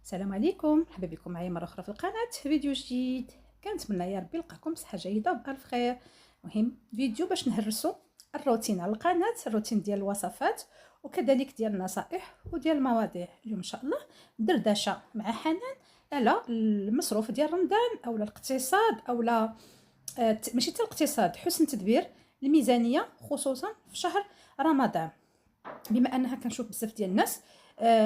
السلام عليكم، مرحبا بكم معايا مره اخرى في القناه في فيديو جديد. كنتمنى يا ربي نلقاكم بصحه جيده وبالف خير. مهم فيديو باش نهرسوا الروتين على القناه، الروتين ديال الوصفات وكذلك ديال النصائح وديال المواضيع. اليوم ان شاء الله دردشه مع حنان على المصروف ديال رمضان او الاقتصاد او لا ماشي حتى الاقتصاد، حسن تدبير الميزانيه خصوصا في شهر رمضان. بما انها كنشوف بزاف ديال الناس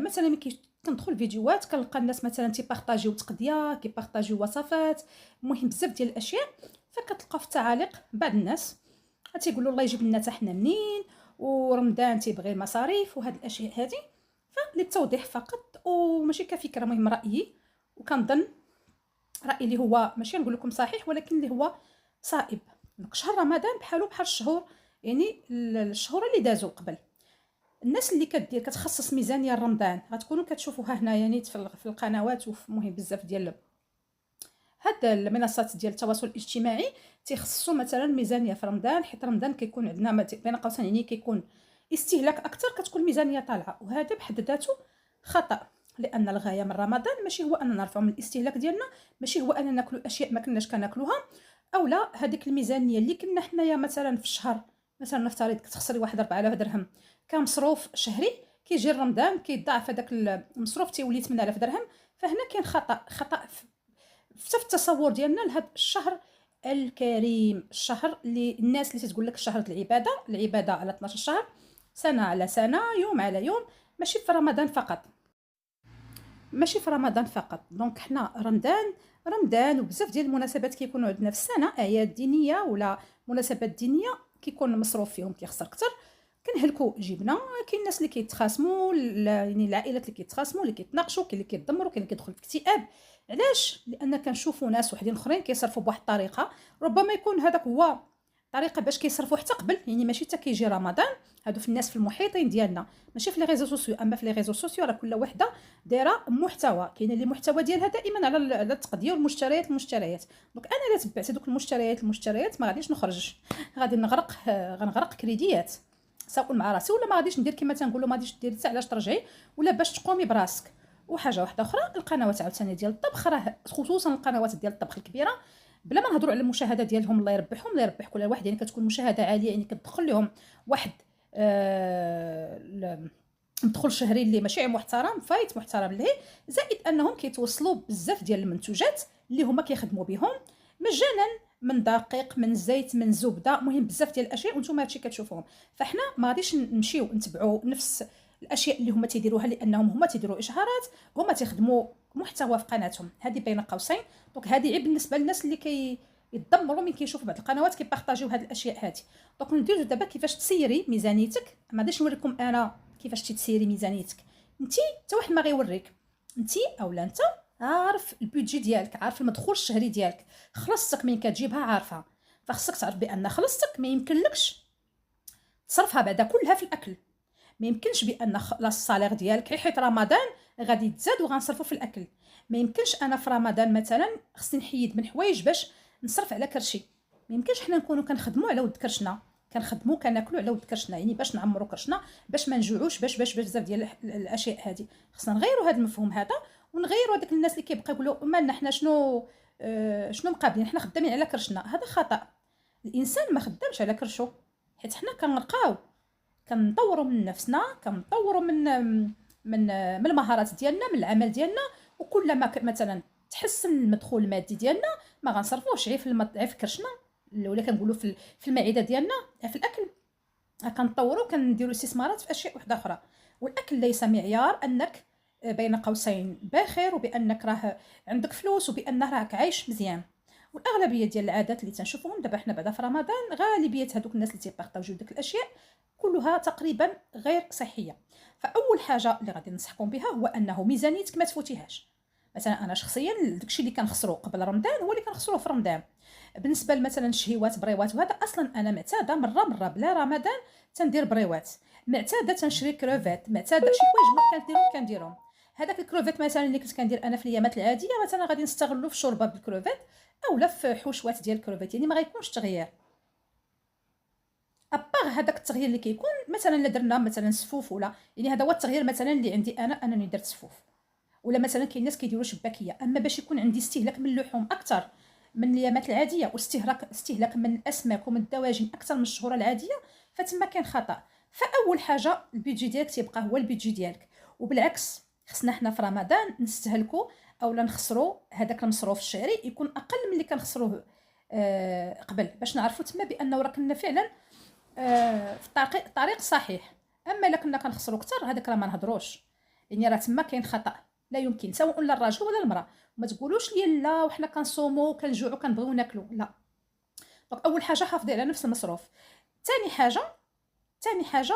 مثلا ملي كندخل فيديوهات كنلقى الناس مثلا تيبارطاجيو تقضيه، كيبارطاجيو وصفات، المهم بزاف ديال الاشياء. فكتلقى في التعاليق بعض الناس تيقولوا الله يجيب لنا حتى حنا منين، ورمضان تيبغي المصاريف وهاد الاشياء هذه. فللتوضيح فقط وماشي كفكره، مهم رايي، وكنظن رايي اللي هو ماشي نقول لكم صحيح ولكن اللي هو صائب. دونك شهر رمضان بحالو بحال الشهور، يعني الشهور اللي دازوا قبل. الناس اللي كدير كتخصص ميزانيه رمضان غتكونوا كتشوفوها هنا يعني في القنوات، وفي مهم بزاف ديال هاد المنصات ديال التواصل الاجتماعي تيخصصوا مثلا ميزانيه في رمضان، حيت رمضان كيكون عندنا بين قوسين يعني كيكون استهلاك اكثر، كتكون ميزانيه طالعه، وهذا بحد ذاته خطا. لان الغايه من رمضان ماشي هو ان نرفعوا من الاستهلاك ديالنا، ماشي هو ان ناكلوا اشياء ما كناش كناكلوها، او لا هذيك الميزانيه اللي كنا حنايا مثلا في الشهر مثلا نفترض كتخسري واحد 4000 درهم كمصروف شهري، كيجي رمضان كيضاعف هذاك المصروف تيولي 8000 درهم. فهنا كاين خطا في التصور ديالنا لهذا الشهر الكريم، الشهر اللي الناس اللي تتقول لك شهر العباده، العباده على 12 شهر، سنه على سنه، يوم على يوم، ماشي في رمضان فقط، ماشي في رمضان فقط. دونك حنا رمضان وبزاف ديال المناسبات كيكونوا عندنا في السنه، اعياد دينيه ولا مناسبات دينيه كيكون المصروف فيهم كيخسر اكثر. كنهلكوا جبنا، كاين الناس اللي كيتخاصموا، يعني العائلات اللي كيتخاصموا، اللي كيتناقشوا، كاين اللي كيتدمروا، كاين اللي كيدخل في اكتئاب. علاش؟ لان كنشوفوا ناس وحدين اخرين كيصرفوا بواحد الطريقه، ربما يكون هذاك هو طريقه باش كيصرفوا حتى قبل، يعني ماشي حتى كيجي رمضان. هادو في الناس في المحيطين ديالنا، ماشي في لي ريزو سوسيو. اما في لي ريزو سوسيو راه كل وحده دايره محتوى، كاين اللي المحتوى ديالها دائما على التقضيه والمشتريات. دونك انا الا تبعت هذوك المشتريات ما غاديش نخرج، غادي نغرق، غنغرق كريديات، سواء مع راسي ولا ما غاديش ندير كما تنقولوا ما غاديش ديري حتى علاش ترجعي ولا باش تقومي براسك. وحاجه واحده اخرى، القنوات عاوتاني ديال الطبخ، راه خصوصا القنوات ديال الطبخ الكبيره، بلا ما نهضروا على المشاهده ديالهم، الله يربحهم، الله يربح كل واحد، يعني كتكون مشاهده عاليه، يعني كتدخل لهم واحد مدخل شهري اللي ماشي محترم، فايت محترم ليه، زائد انهم كيتوصلوا بزاف ديال المنتوجات اللي هما كيخدموا بهم مجانا، من دقيق، من زيت، من زبده، مهم بزاف ديال الاشياء وانتم هادشي كتشوفوهم. فاحنا ما غاديش نمشيو نتبعوا نفس الاشياء اللي هما تيديروها، لانهم هما تيديروا اشهارات، هما تيخدموا محتوى في قناتهم، هذه بين قوسين. دونك هذه عيب بالنسبه للناس اللي يتدمروا من كيشوفوا بعض القنوات كيبارطاجيو هاد الاشياء هذه. دونك نديرو دابا كيفاش تسيري ميزانيتك. ما غاديش نوريكم انا كيفاش تسيري ميزانيتك انت، حتى واحد ما غيوريك، انت اولا انت عارف البودجي ديالك، عارف المدخول الشهري ديالك، خلصتك من كتجيبها عارفه، فخصك تعرف بان خلصتك ما يمكنلكش تصرفها بعدا كلها في الاكل. ما يمكنش بان الصالير ديالك حيت رمضان غادي تزاد وغنصرفوا في الاكل. ما يمكنش انا في رمضان مثلا خصني نحيد من حوايج باش نصرف على كرشي. ما يمكنش حنا نكونوا كنخدموا على ود كرشنا، كنخدموا كناكلوا على ود كرشنا، يعني باش نعمروا كرشنا، باش ما نجوعوش، باش بزاف ديال الاشياء هذه. خصنا نغيروا هذا المفهوم هذا، ونغيروا هذوك الناس اللي كيبقاو يقولوا مالنا حنا شنو مقابلين، حنا خدامين على كرشنا. هذا خطا. الانسان ما خدامش على كرشو، حيت حنا كنرقاو كنطوروا من نفسنا، كنطوروا من المهارات ديالنا، من العمل ديالنا. وكل ما مثلا تحسن المدخول المادي ديالنا ما غنصرفوش غير في كرشنا، ولا كنقولوا في المعده ديالنا، في الاكل. كنطوروا كنديروا استثمارات في اشياء واحده اخرى. والاكل ليس معيار انك بين قوسين بخير، وبانك راه عندك فلوس، وبان راك عايش مزيان. والاغلبيه ديال العادات اللي تنشوفوهم دابا حنا بعدا في رمضان، غالبيه هذوك الناس اللي تيبارطاجيو ديك الاشياء كلها تقريبا غير صحيه. فاول حاجه اللي غادي ننصحكم بها هو انه ميزانيتك ما تفوتيهاش. مثلا انا شخصيا داكشي اللي كنخسرو قبل رمضان هو اللي كنخسروه في رمضان. بالنسبه مثلا الشهيوات، بريوات، وهذا اصلا انا معتاده مره بلا رمضان تندير بريوات، معتاده تنشري كروفيت، معتاده شي حوايج ما كنديرهم. هذاك الكروفيت مثلا اللي كنت كندير انا في الايامات العاديه، مثلا غادي نستغلو في شوربه بالكروفيت اولا في حشوات ديال الكروفيت، يعني ما غيكونش تغيير. ابار هذاك التغيير اللي كيكون مثلا الا درنا مثلا سفوف، ولا يعني هذا هو التغيير مثلا اللي عندي انا، انني درت سفوف ولا مثلا كاين الناس كيديروا شباكيه. اما باش يكون عندي استهلاك من اللحوم اكثر من اليامات العاديه، واستهلاك من الاسماك ومن الدواجن اكثر من الشهوره العاديه، فتما كاين خطا. فاول حاجه البيدجي ديالك تيبقى هو البيدجي ديالك. وبالعكس خصنا حنا في رمضان نستهلكوا اولا نخسروا هذاك المصروف الشهري يكون اقل من اللي كنخسروه قبل، باش نعرفوا تما بانه راه كنا فعلا في طريق صحيح. اما الا كنا كنخسروا اكثر هذاك راه ما نهضروش، يعني راه تما كاين خطا لا يمكن سواء للراجل ولا المراه. وما تقولوش لي لا وحنا كنصوموا وكنجوعوا كنبغيو ناكلوا، لا. دونك اول حاجه حافظي على نفس المصروف. ثاني حاجه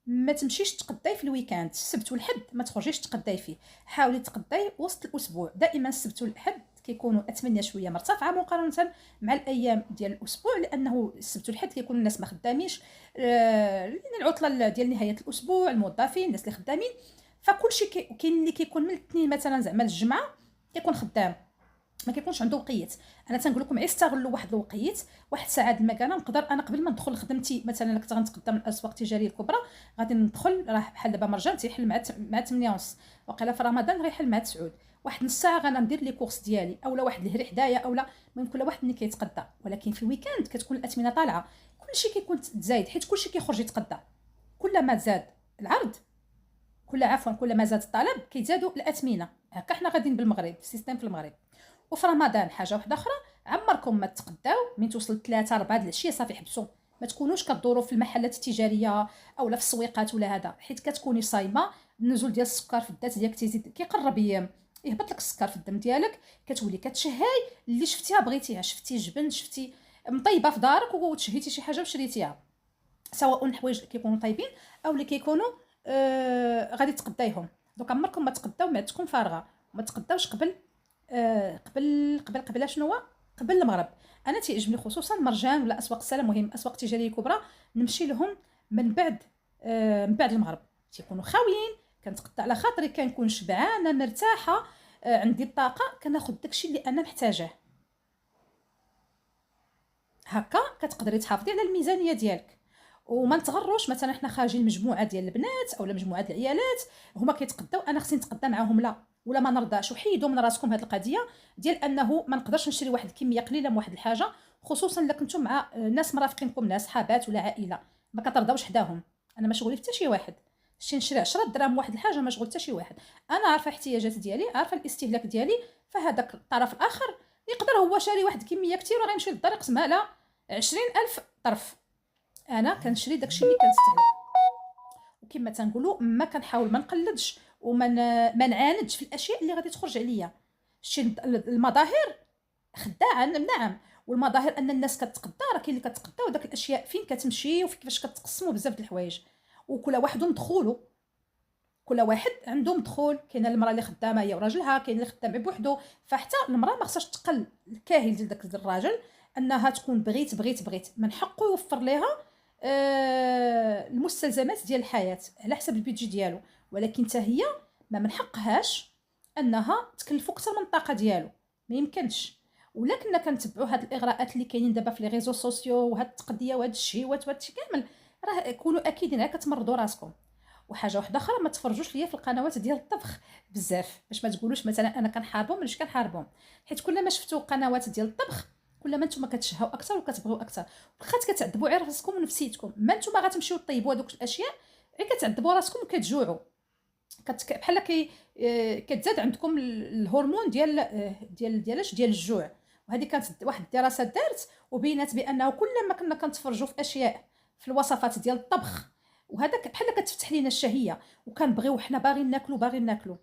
ما تمشيش تقضي في الويكاند، السبت والحد ما تخرجيش تقضي فيه. حاولي تقضي وسط الاسبوع. دائما السبت والحد كيكونوا اثمنه شويه مرتفعه مقارنه مع الايام ديال الاسبوع، لانه السبت والحد كيكون الناس ما خدامينش، لان العطله ديال نهايه الاسبوع، الموظفين الناس اللي خدامين. فكلشي كاين اللي كيكون من الاثنين مثلا زعما الجمعه كيكون خدام، ما كيكونش عنده وقيت. انا تنقول لكم استغلوا واحد الوقيت، واحد الساعه المكانه. نقدر انا قبل ما ندخل خدمتي مثلا كنت غنتقدم الاسواق التجاريه الكبرى، غادي ندخل راه بحال دابا مرجان تيحل مع 8:30، وقيلا في رمضان غيحل مع 9، واحد نص ساعه غندير لي كورس ديالي، اولا واحد الهري حدايا، اولا المهم كل واحد ملي كيتقدى. ولكن في الويكاند كتكون الاثمنه طالعه، كلشي كيكون تزايد، حيت كلشي كيخرج يتقدى. كل ما زاد العرض كل ما زاد الطلب كيزادوا الاثمنه. هكا حنا غاديين بالمغرب، السيستم في المغرب. وفي رمضان حاجه واحده اخرى، عمركم ما تتقداو من توصل 3 4 د العشيه صافي حبسوا. ما تكونوش كدوروا في المحلات التجاريه اولا في السويقات ولا هذا، حيت كتكوني صايمه. النزول ديال السكر في الذات ديالك تيزيد، كيقرب يهبط لك السكر في الدم ديالك، كتولي كتشهاي اللي شفتيها بغيتيها، شفتي جبن، شفتي مطيبه في دارك وتشهيتي شي حاجه وشريتيها، سواء الحوايج كيكونوا طيبين او اللي كيكونوا غادي تقدايهم. دونك عمركم ما تقداو معدتكم فارغه. ما تقداوش قبل شنو هو قبل المغرب. انا تيعجبني خصوصا مرجان ولا اسواق السلام، مهم اسواق تجاريه كبرى نمشي لهم من بعد المغرب، تيكونوا خاويين، كنتقطع على خاطري، كنكون شبعانه مرتاحه، عندي الطاقه، كناخذ داكشي اللي انا محتاجاه. هكا كتقدري تحافظي على الميزانيه ديالك. وما نتغروش مثلا حنا خارجين مجموعه ديال البنات اولا مجموعه ديال العيالات هما كيتقداو، انا خصني نتقدى معاهم، لا، ولا ما نرضاش. وحيدوا من راسكم هذه القضيه ديال انه ما نقدرش نشري واحد الكميه قليله من واحد الحاجه، خصوصا الا كنتم مع ناس مرافقينكم، ناس صحابات ولا عائله، ما كترضاوش حداهم. انا ما شغولي حتى شي واحد، شي نشري 10 دراهم واحد الحاجه ما شغل حتى شي واحد. انا عارفه احتياجات ديالي، عارفه الاستهلاك ديالي، فهذاك الطرف الاخر يقدر هو شاري واحد الكميه كثير وغيمشي للدار يقسمها على 20,000 طرف. انا كنشري داكشي اللي كنستهلك. وكما تنقولوا ما كنحاول ما نقلدش وما ما نعاندش في الاشياء اللي غادي تخرج عليا. شي المظاهر خداعه، نعم، والمظاهر ان الناس كتقدى، راه كاين اللي كتقدى، وداك الاشياء فين كتمشي وكيفاش كتقسموا بزاف د الحوايج، وكل واحد مدخولو، كل واحد عنده مدخول. كاينه المراه اللي خدامه هي وراجلها، كاين اللي خدام بوحدو. فحتى المراه ما خصهاش تقل الكاهل ديال داك الراجل، انها تكون بغيت من حقه يوفر لها المستلزمات ديال الحياه على حسب البيدجي ديالو. ولكن حتى هي ما من حقهاش انها تكلفو اكثر من الطاقه ديالو، ما يمكنش. ولا كنا كنتبعوا هاد الاغراءات اللي كاينين دابا في لي ريزو سوسيو وهاد التقضيه وهاد الشهوات وهاد الشيء كامل، راه كونوا اكيدين راه كتمرضوا راسكم. وحاجه واحده اخرى، ما تفرجوش ليا في القنوات ديال الطبخ بزاف، باش ما تقولوش مثلا انا كنحاربهم. ماشي كنحاربهم، حيت كل ما شفتوا قنوات ديال الطبخ كل ما نتوما كتشهاو اكثر وكتبغيو اكثر، بقات كتعذبوا على راسكم ونفسيتكم. ما نتوما غتمشيو طيبوا هذوك الاشياء، غير كتعذبوا راسكم وكتجوعوا، بحال كتزاد عندكم الهرمون ديال الجوع. وهذه كانت واحد الدراسه دارت وبينات بانه كل ما كنا كنتفرجوا في اشياء في الوصفات ديال الطبخ، وهذاك بحال كتفتح لينا الشهيه، وكنبغيو حنا باغيين ناكلوا.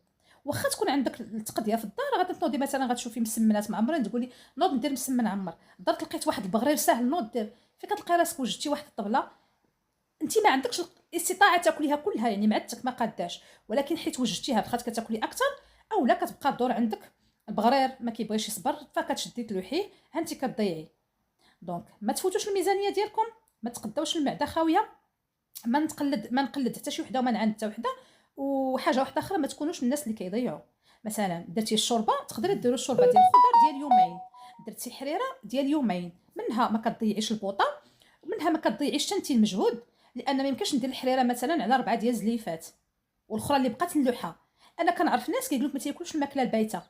واخا تكون عندك التقضيه في الدار، غادي تنوضي مثلا غتشوفي مسمنات معمرين، تقولي نوض ندير مسمن عمر، درت لقيت واحد البغرير ساهل نوض دير، فين كتلقاي راسك وجدتي واحد الطبله انت ما عندكش الاستطاعه تاكليها كلها، يعني معدتك ما قاداش، ولكن حيت وجدتيها بقات كتاكلي اكثر، اولا كتبقى الدور عندك البغرير ما كيبغيش يصبر، فكتشدي تلوحيه، ها انت كتضيعي. دونك ما تفوتوش الميزانيه ديالكم، ما تقداوش المعده خاويه، ما نقلد حتى شي وحده وما نعاند حتى وحده. وحاجه واحده اخرى، ما تكونوش الناس اللي كيضيعوا. مثلا درتي الشوربه، تقدري ديروا الشوربه ديال الخضر ديال يومين، درتي حريره ديال يومين، منها ما كتضيعيش البوطه، ومنها ما كتضيعيش انت المجهود، لان ما يمكنش ندير الحريره مثلا على 4 ديال الزليفات والاخرى اللي بقات نلوحها. انا كنعرف ناس كيقولوا لك ما تاكلوش الماكله البايته.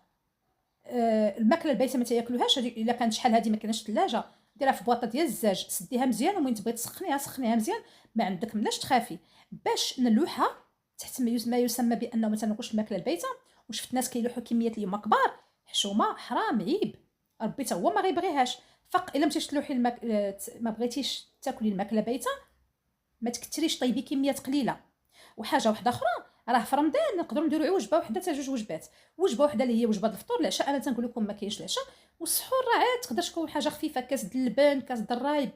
الماكله البايته ما تاكلوهاش. هذه الا كانت شحال هذه ما كايناش الثلاجه، ديرها في بواطه ديال الزاج، سديها مزيان، ومين تبغي تسخنيها سخنيها مزيان، ما عندك مناش تخافي. باش نلوحها تحت ما يسمى بانه ما تناكلش الماكله البايته. وشفت ناس كيلوحوا كميات اللي هما كبار، حشومه، حرام، عيب. ربي تا هو ما غيبغيهاش. فق الا مشيتي تلوحي ما بغيتيش تاكلي الماكله بايته، ما تكثريش، طيبي كميات قليله. وحاجه واحده اخرى، راه في رمضان نقدروا نديروا وجبه وحده حتى جوج وجبات. وجبه وحده اللي هي وجبه الفطور. العشاء انا تنقول لكم ما كاينش العشاء. والسحور راه عاد تقدر تكون حاجه خفيفه، كاس د اللبن، كاس د الرايب،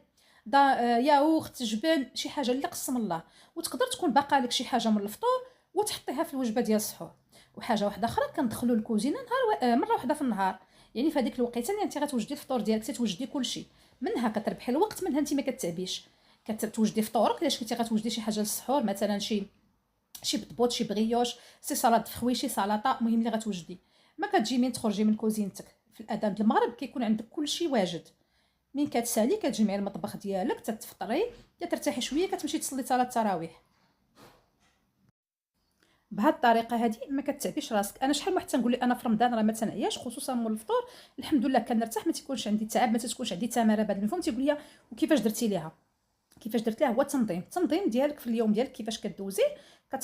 ياغورت، جبن، شي حاجه اللي قسم الله. وتقدر تكون باقا لك شي حاجه من الفطور وتحطيها في الوجبه ديال السحور. وحاجه واحده اخرى، كندخلوا الكوزينه نهار مره واحده في النهار. يعني في هذيك الوقيته اللي انت غتوجدي الفطور ديالك تتوجدي كلشي. منها كتربحي الوقت، منها انت ما كتعبيش. كتوجدي فطورك. الا كنتي غتوجدي شي حاجه للسحور، مثلا شي بطبوط، شي بغيوش، سي سلطه فخوي، شي سلطه، المهم اللي غتوجدي. ما كتجي من تخرجي من كوزينتك في الاذان المغرب كيكون عندك كلشي واجد. من كتسالي كتجمعي المطبخ ديالك، تتفطري، ترتاحي شويه، كتمشي تصلي صلاه التراويح. بهذه الطريقه هذه ما كتعبيش راسك. انا شحال من واحد تنقول لي انا في رمضان راه ما تنعياش، خصوصا مول الفطور، الحمد لله كنرتاح، ما تيكونش عندي تعب، ما تكونش عندي تماره. بهذا المفهوم تيقول لي وكيفاش درتي ليها؟ كيفاش درت ليها؟ هو التنظيم ديالك في اليوم ديالك، كيفاش كدوزيه.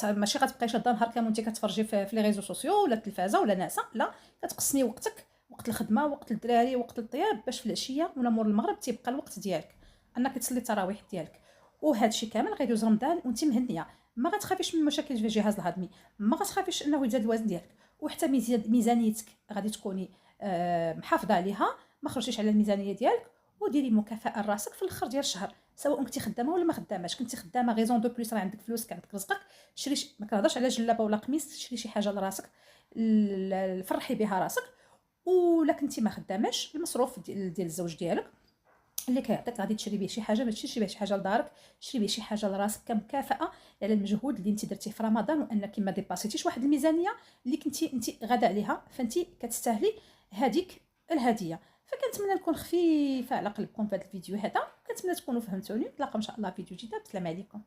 ماشي غتبقاي شاده نهار كامل وانت كتفرجي في لي ريزو سوسيو ولا التلفازه ولا ناسا، لا. كتقسمي وقتك، وقت الخدمه، وقت الدراري، وقت الطياب، باش في العشيه ولا مور المغرب تيبقى الوقت ديالك انك تصلي التراويح ديالك. وهذا الشيء كامل غيدوز رمضان وانت مهنيه. ما غتخافيش من مشاكل في الجهاز الهضمي، ما غتخافيش انه يزاد الوزن ديالك، وحتى ميزانيتك غادي تكوني محافظه عليها، ما خرجتيش على الميزانيه ديالك. وديري مكافاه لراسك في الاخر ديال الشهر، سواء كنتي خدامه ولا ما خداماش. كنتي خدامه غيزون دو بليس، راه عندك فلوسك، عندك رزقك، شري ما كنهضرش على جلابه ولا قميص، شري شي حاجه لراسك، فرحي بها راسك. ولا كنتي ما خداماش، المصروف ديال الزوج ديالك اللي كيعطيك غادي تشري به شي حاجه، ما تشريش به شي حاجه لدارك، شري به شي حاجه لراسك كمكافاه على المجهود اللي انت درتيه في رمضان، وانك ما ديباسيتيش واحد الميزانيه اللي كنتي انت غادا عليها، فانت كتستاهلي هذيك الهديه. فكنتمنى نكون خفيفه على قلبكم في هذا الفيديو هذا، كنتمنى تكونوا فهمتوني. نتلاقاو ان شاء الله في فيديو جديد. السلام عليكم.